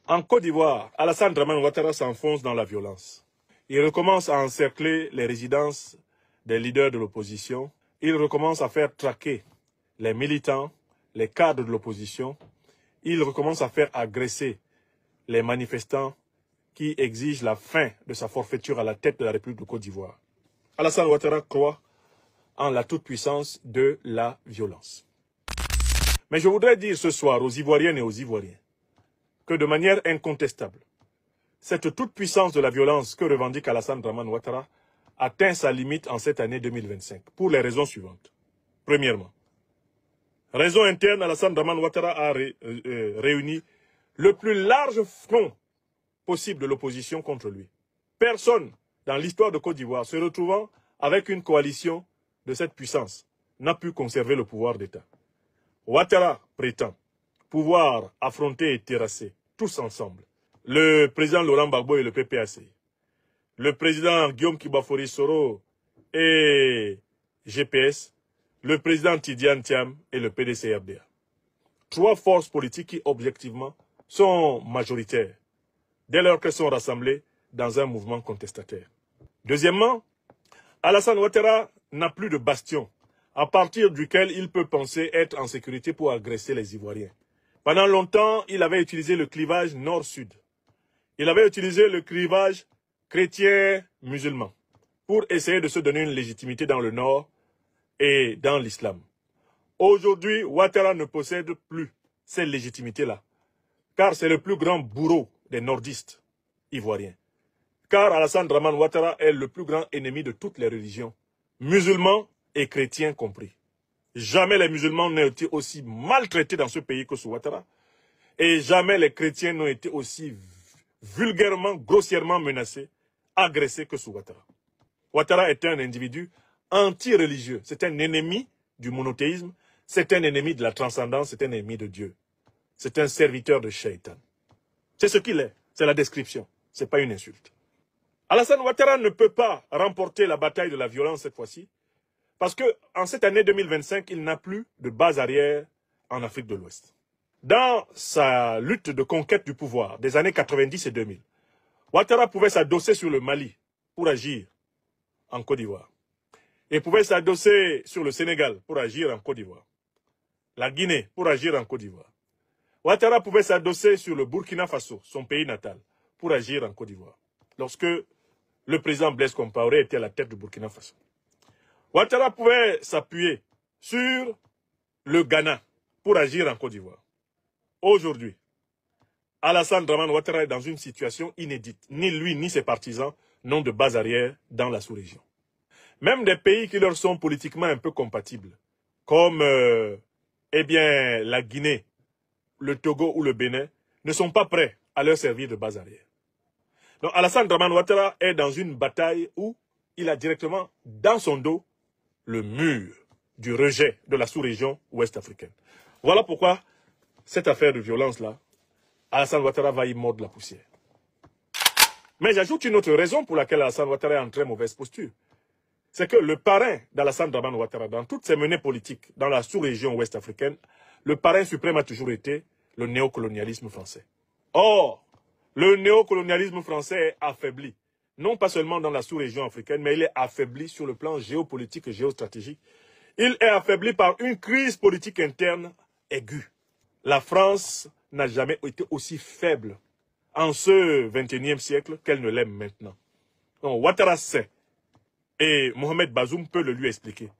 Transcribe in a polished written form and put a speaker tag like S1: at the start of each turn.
S1: En Côte d'Ivoire, Alassane Dramane Ouattara s'enfonce dans la violence. Il recommence à encercler les résidences des leaders de l'opposition. Il recommence à faire traquer les militants, les cadres de l'opposition. Il recommence à faire agresser les manifestants qui exigent la fin de sa forfaiture à la tête de la République de Côte d'Ivoire. Alassane Ouattara croit en la toute-puissance de la violence. Mais je voudrais dire ce soir aux Ivoiriennes et aux Ivoiriens que de manière incontestable, cette toute-puissance de la violence que revendique Alassane Dramane Ouattara atteint sa limite en cette année 2025, pour les raisons suivantes. Premièrement, raison interne, Alassane Dramane Ouattara a réuni le plus large front possible de l'opposition contre lui. Personne dans l'histoire de Côte d'Ivoire se retrouvant avec une coalition de cette puissance n'a pu conserver le pouvoir d'État. Ouattara prétend pouvoir affronter et terrasser, tous ensemble, le président Laurent Gbagbo et le PPAC, le président Guillaume Kibafori Soro et GPS, le président Tidiane Thiam et le PDC-RDA. Trois forces politiques qui, objectivement, sont majoritaires, dès lors qu'elles sont rassemblées dans un mouvement contestataire. Deuxièmement, Alassane Ouattara n'a plus de bastion, à partir duquel il peut penser être en sécurité pour agresser les Ivoiriens. Pendant longtemps, il avait utilisé le clivage nord-sud. Il avait utilisé le clivage chrétien-musulman pour essayer de se donner une légitimité dans le nord et dans l'islam. Aujourd'hui, Ouattara ne possède plus cette légitimité-là, car c'est le plus grand bourreau des nordistes ivoiriens. Car Alassane Dramane Ouattara est le plus grand ennemi de toutes les religions, musulmans et chrétiens compris. Jamais les musulmans n'ont été aussi maltraités dans ce pays que sous Ouattara, et jamais les chrétiens n'ont été aussi vulgairement, grossièrement menacés, agressés que sous Ouattara. Ouattara est un individu anti-religieux, c'est un ennemi du monothéisme, c'est un ennemi de la transcendance, c'est un ennemi de Dieu. C'est un serviteur de Shaitan. C'est ce qu'il est, c'est la description, ce n'est pas une insulte. Alassane Ouattara ne peut pas remporter la bataille de la violence cette fois-ci, parce qu'en cette année 2025, il n'a plus de base arrière en Afrique de l'Ouest. Dans sa lutte de conquête du pouvoir des années 90 et 2000, Ouattara pouvait s'adosser sur le Mali pour agir en Côte d'Ivoire. Il pouvait s'adosser sur le Sénégal pour agir en Côte d'Ivoire. La Guinée pour agir en Côte d'Ivoire. Ouattara pouvait s'adosser sur le Burkina Faso, son pays natal, pour agir en Côte d'Ivoire, lorsque le président Blaise Compaoré était à la tête du Burkina Faso. Ouattara pouvait s'appuyer sur le Ghana pour agir en Côte d'Ivoire. Aujourd'hui, Alassane Dramane Ouattara est dans une situation inédite. Ni lui ni ses partisans n'ont de base arrière dans la sous-région. Même des pays qui leur sont politiquement un peu compatibles, comme la Guinée, le Togo ou le Bénin, ne sont pas prêts à leur servir de base arrière. Donc Alassane Dramane Ouattara est dans une bataille où il a directement dans son dos le mur du rejet de la sous-région ouest africaine. Voilà pourquoi cette affaire de violence-là, Alassane Ouattara va y mordre la poussière. Mais j'ajoute une autre raison pour laquelle Alassane Ouattara est en très mauvaise posture. C'est que le parrain d'Alassane Dramane Ouattara, dans toutes ses menées politiques dans la sous-région ouest africaine, le parrain suprême a toujours été le néocolonialisme français. Or, le néocolonialisme français est affaibli, non pas seulement dans la sous-région africaine, mais il est affaibli sur le plan géopolitique et géostratégique. Il est affaibli par une crise politique interne aiguë. La France n'a jamais été aussi faible en ce XXIe siècle qu'elle ne l'est maintenant. Donc, Ouattara sait, et Mohamed Bazoum peut le lui expliquer,